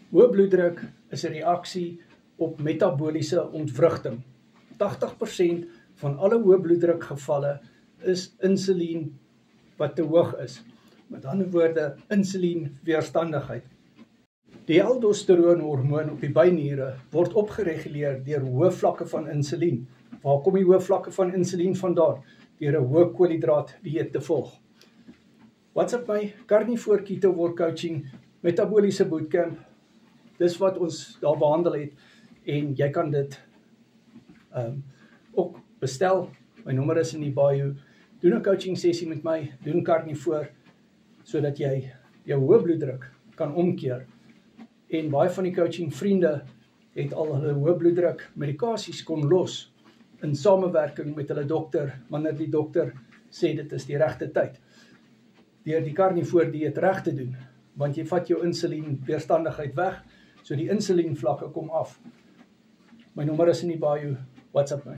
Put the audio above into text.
Hoë bloeddruk is 'n reaksie op metabooliese ontwrigting. 80% van alle hoë bloeddruk gevalle is insulien wat te hoog is. Met ander woorde, insulienweerstandigheid. Die aldosteroonhormoon op die byniere word opgereguleer deur hoë vlakke van insulien. Waar kom die hoë vlakke van insulien vandaan? Deur 'n hoë koolhidraatdieet te volg. WhatsApp my, Carnivore Ketowar Coaching, Metaboliese Bootcamp. Dis wat ons daar behandel het en jy kan dit ook bestel. My nommer is in die bio. Doen 'n coaching sessie met my, doen Carnivore, sodat jy jou hoë bloeddruk kan omkeer. En baie van die coaching vriende het al hulle hoë bloeddruk medikasies kon los in samewerking met hulle dokter, wanneer die dokter sê dit is die regte tyd. Deur die Carnivore dieet reg te doen, want jy vat jou insulienweerstandigheid weg, so die insulienvlakke kom af. My nommer is in die bio, WhatsApp my.